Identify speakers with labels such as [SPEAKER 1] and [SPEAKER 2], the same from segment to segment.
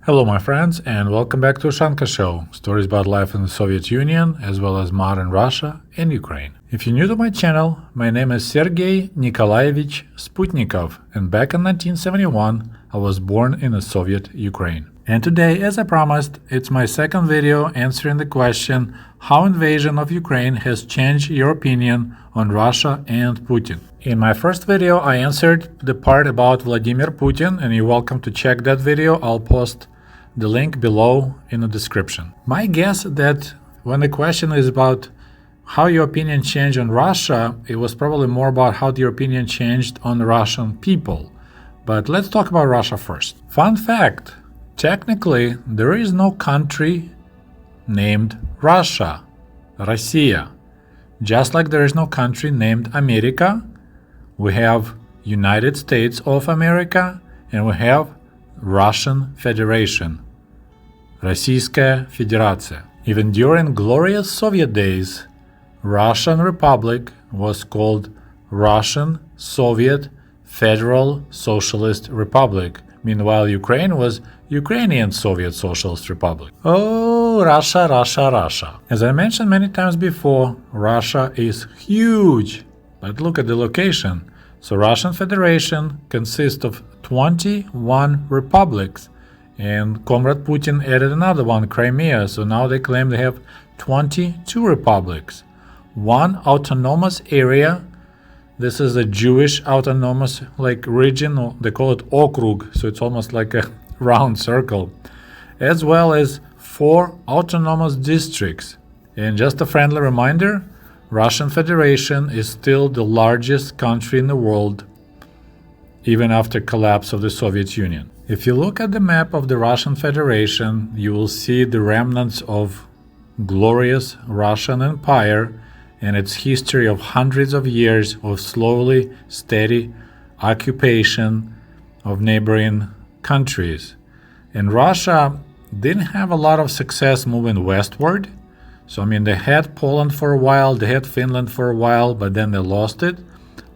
[SPEAKER 1] Hello my friends and welcome back to Ushanka Show, stories about life in the Soviet Union as well as modern Russia and Ukraine. If you're new to my channel, my name is Sergei Nikolaevich Sputnikov and back in 1971 I was born in the Soviet Ukraine. And today, as I promised, it's my second video answering the question how invasion of Ukraine has changed your opinion on Russia and Putin. In my first video I answered the part about Vladimir Putin and you're welcome to check that video. I'll post the link below in the description. My guess that when the question is about how your opinion changed on Russia, it was probably more about how your opinion changed on the Russian people. But let's talk about Russia first. Fun fact, technically there is no country named Russia, Россия. Just like there is no country named America, we have United States of America and we have Russian Federation, Российская Федерация. Even during glorious Soviet days, Russian Republic was called Russian Soviet Federal Socialist Republic. Meanwhile, Ukraine was Ukrainian Soviet Socialist Republic. Oh, Russia, Russia, Russia. As I mentioned many times before, Russia is huge. But look at the location. So Russian Federation consists of 21 republics, and Comrade Putin added another one, Crimea, so now they claim they have 22 republics. One autonomous area, this is a Jewish autonomous region, or they call it okrug, so it's almost like a round circle, as well as 4 autonomous districts. And just a friendly reminder, Russian Federation is still the largest country in the world, even after collapse of the Soviet Union. If you look at the map of the Russian Federation, you will see the remnants of glorious Russian Empire and its history of hundreds of years of slowly, steady occupation of neighboring countries. And Russia didn't have a lot of success moving westward. So, they had Poland for a while, they had Finland for a while, but then they lost it,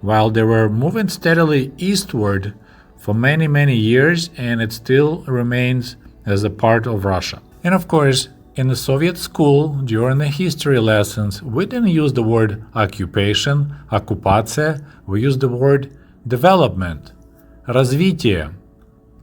[SPEAKER 1] while they were moving steadily eastward for many, many years, and it still remains as a part of Russia. And of course, in the Soviet school, during the history lessons, we didn't use the word occupation, оккупация, we used the word development, развитие,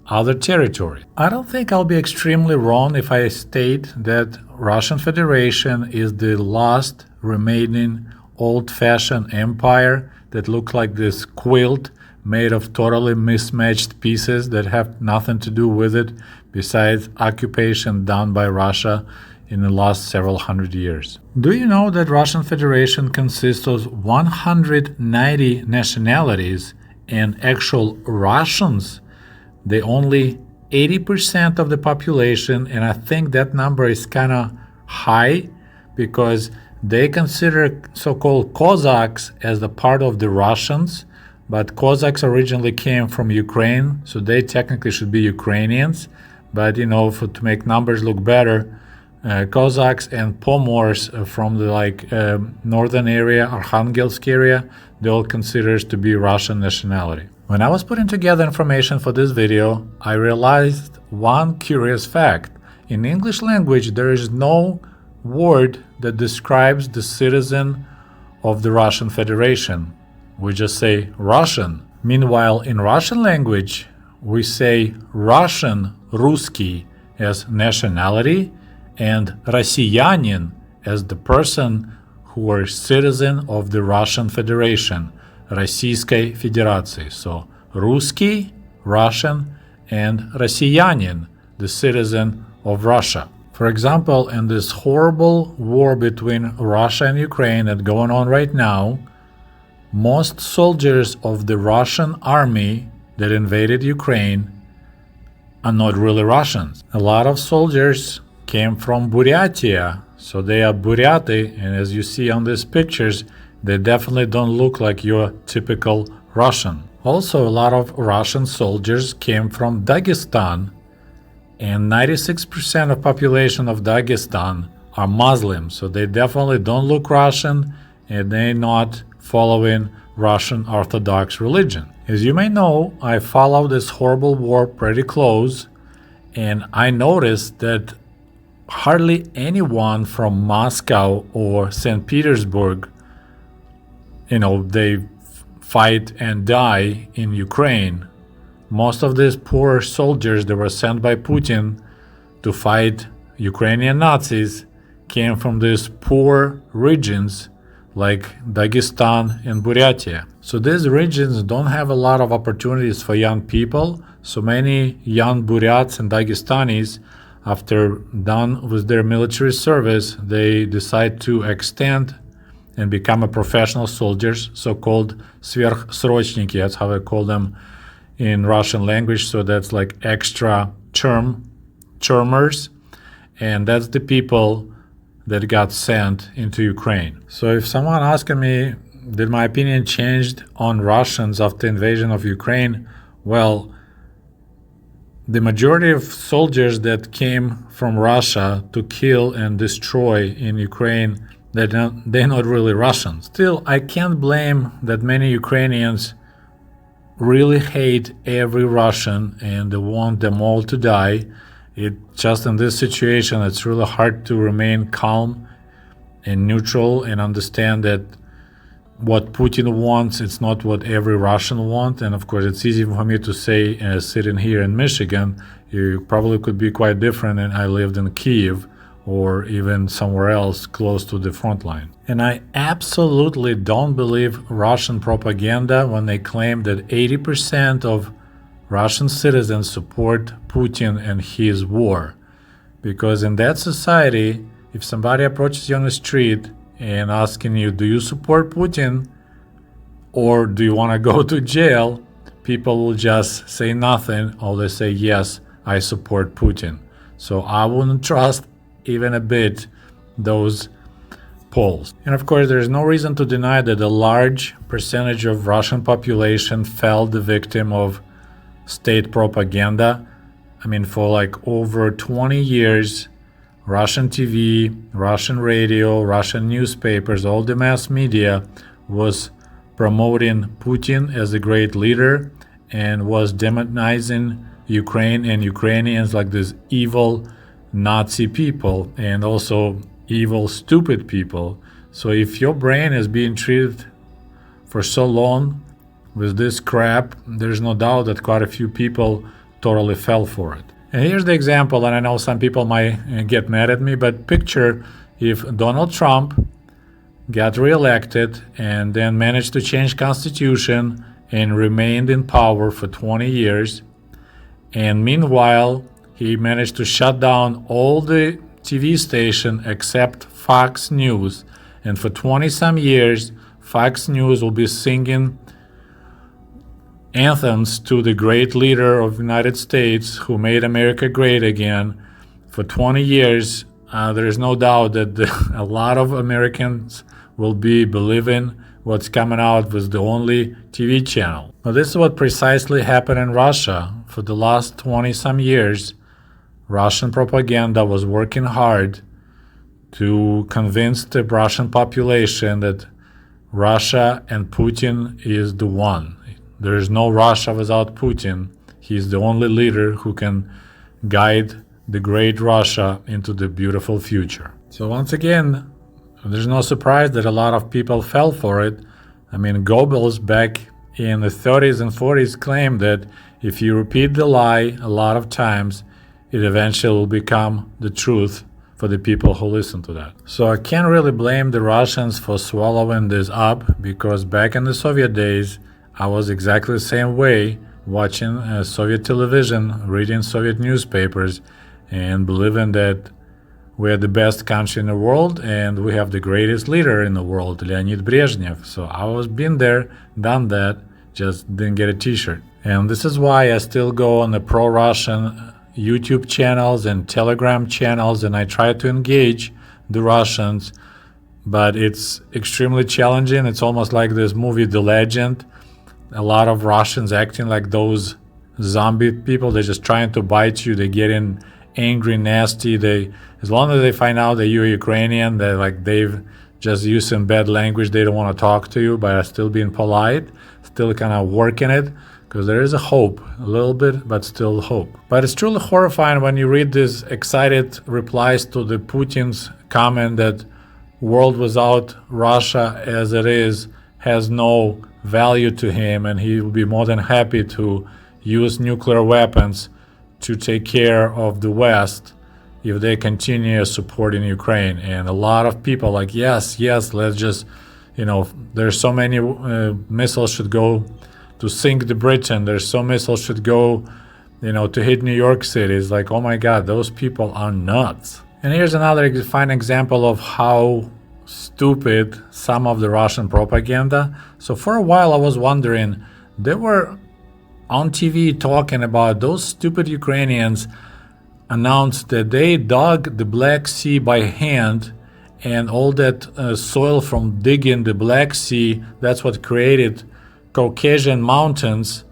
[SPEAKER 1] other territory. I don't think I'll be extremely wrong if I state that Russian Federation is the last remaining old-fashioned empire that looks like this quilt made of totally mismatched pieces that have nothing to do with it besides occupation done by Russia in the last several hundred years. Do you know that Russian Federation consists of 190 nationalities and actual Russians? They only 80% of the population, and I think that number is kind of high because they consider so-called Cossacks as a part of the Russians, but Cossacks originally came from Ukraine, so they technically should be Ukrainians. But to make numbers look better, Cossacks and Pomors from the northern area, Arkhangelsk area, they all considered to be Russian nationality. When I was putting together information for this video, I realized one curious fact. In English language, there is no word that describes the citizen of the Russian Federation. We just say Russian. Meanwhile, in Russian language, we say Russian, Русский, as nationality, and Россиянин as the person who is citizen of the Russian Federation, Российской Федерации. So, Русский, Russian, and Россиянин, the citizen of Russia. For example, in this horrible war between Russia and Ukraine that's going on right now, most soldiers of the Russian army that invaded Ukraine are not really Russians. A lot of soldiers came from Buryatia, so they are Buryati, and as you see on these pictures, they definitely don't look like your typical Russian. Also, a lot of Russian soldiers came from Dagestan, and 96% of population of Dagestan are Muslims, so they definitely don't look Russian, and they're not following Russian Orthodox religion. As you may know, I follow this horrible war pretty close, And I noticed that hardly anyone from Moscow or St. Petersburg, they fight and die in Ukraine. Most of these poor soldiers that were sent by Putin to fight Ukrainian Nazis came from these poor regions like Dagestan and Buryatia. So these regions don't have a lot of opportunities for young people. So many young Buryats and Dagestanis, after done with their military service, they decide to extend and become a professional soldiers, so-called sverkhsrochniki. That's how I call them in Russian language. So that's like extra termers, and that's the people that got sent into Ukraine. So if someone asking me, did my opinion changed on Russians after invasion of Ukraine? Well, the majority of soldiers that came from Russia to kill and destroy in Ukraine, they're not really Russians. Still, I can't blame that many Ukrainians really hate every Russian and they want them all to die. It just in this situation, it's really hard to remain calm and neutral and understand that what Putin wants, it's not what every Russian wants. And of course, it's easy for me to say, sitting here in Michigan, you probably could be quite different. And I lived in Kyiv or even somewhere else close to the front line. And I absolutely don't believe Russian propaganda when they claim that 80% of Russian citizens support Putin and his war. Because in that society, if somebody approaches you on the street and asking you, do you support Putin or do you want to go to jail, people will just say nothing or they say, yes, I support Putin. So I wouldn't trust even a bit those polls. And of course, there's no reason to deny that a large percentage of Russian population fell the victim of state propaganda. I mean, for like over 20 years, Russian TV, Russian radio, Russian newspapers, all the mass media was promoting Putin as a great leader and was demonizing Ukraine and Ukrainians like these evil Nazi people and also evil, stupid people. So if your brain is being treated for so long with this crap, there's no doubt that quite a few people totally fell for it. And here's the example, and I know some people might get mad at me, but picture if Donald Trump got reelected and then managed to change constitution and remained in power for 20 years, and meanwhile he managed to shut down all the TV station except Fox News, and for 20 some years Fox News will be singing anthems to the great leader of the United States who made America great again. For 20 years, there is no doubt that a lot of Americans will be believing what's coming out with the only TV channel. Now, this is what precisely happened in Russia. For the last 20 some years, Russian propaganda was working hard to convince the Russian population that Russia and Putin is the one. There is no Russia without Putin. He's the only leader who can guide the great Russia into the beautiful future. So once again, there's no surprise that a lot of people fell for it. I mean, Goebbels back in the 30s and 40s claimed that if you repeat the lie a lot of times, it eventually will become the truth for the people who listen to that. So I can't really blame the Russians for swallowing this up, because back in the Soviet days, I was exactly the same way, watching Soviet television, reading Soviet newspapers, and believing that we're the best country in the world and we have the greatest leader in the world, Leonid Brezhnev. So I was been there, done that, just didn't get a t-shirt. And this is why I still go on the pro-Russian YouTube channels and Telegram channels, and I try to engage the Russians, but it's extremely challenging. It's almost like this movie, The Legend. A lot of Russians acting like those zombie people. They're just trying to bite you. They get in angry, nasty. As long as they find out that you're Ukrainian, they've just using bad language. They don't want to talk to you, but still being polite, still kind of working it. because there is a hope, a little bit, but still hope. But it's truly horrifying when you read these excited replies to the Putin's comment that world without Russia as it is has no value to him, and he will be more than happy to use nuclear weapons to take care of the West if they continue supporting Ukraine. And a lot of people like, yes, let's just, there's so many missiles should go to sink the Britain. There's so missiles should go, to hit New York City. It's like, oh my God, those people are nuts. And here's another fine example of how stupid some of the Russian propaganda. So for a while I was wondering, they were on TV talking about those stupid Ukrainians announced that they dug the Black Sea by hand, and all that soil from digging the Black Sea, that's what created Caucasian mountains.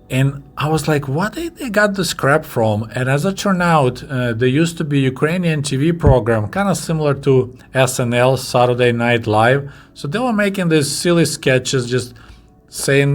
[SPEAKER 1] And I was like, what did they got the scrap from? And as it turned out, there used to be Ukrainian TV program, kind of similar to SNL, Saturday Night Live. So they were making these silly sketches, just saying,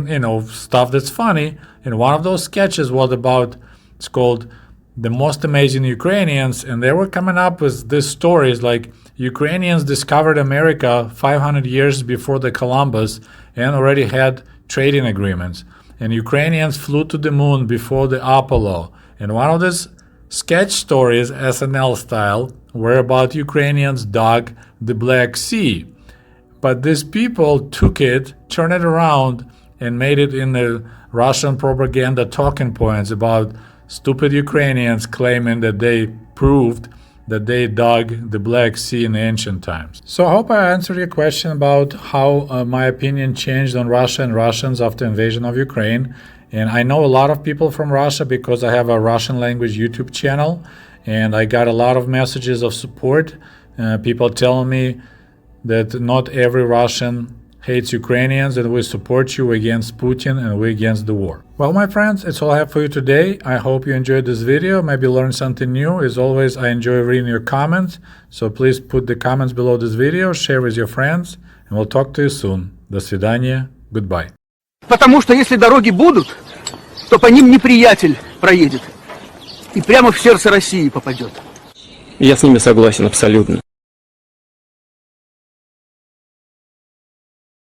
[SPEAKER 1] stuff that's funny. And one of those sketches was about, it's called The Most Amazing Ukrainians. And they were coming up with these stories like Ukrainians discovered America 500 years before the Columbus and already had trading agreements. And Ukrainians flew to the moon before the Apollo. And one of these sketch stories, SNL style, were about Ukrainians dug the Black Sea. But these people took it, turned it around, and made it in the Russian propaganda talking points about stupid Ukrainians claiming that they proved that they dug the Black Sea in ancient times. So I hope I answered your question about how my opinion changed on Russia and Russians after invasion of Ukraine. And I know a lot of people from Russia because I have a Russian language YouTube channel, and I got a lot of messages of support. People telling me that not every Russian hates Ukrainians, and we support you against Putin and we against the war. Well, my friends, it's all I have for you today. I hope you enjoyed this video, maybe learned something new. As always, I enjoy reading your comments, so please put the comments below this video, share with your friends, and we'll talk to you soon. До свидания, goodbye.
[SPEAKER 2] Потому что если дороги будут, то по ним неприятель проедет и прямо в сердце России попадет.
[SPEAKER 3] Я с ними согласен абсолютно.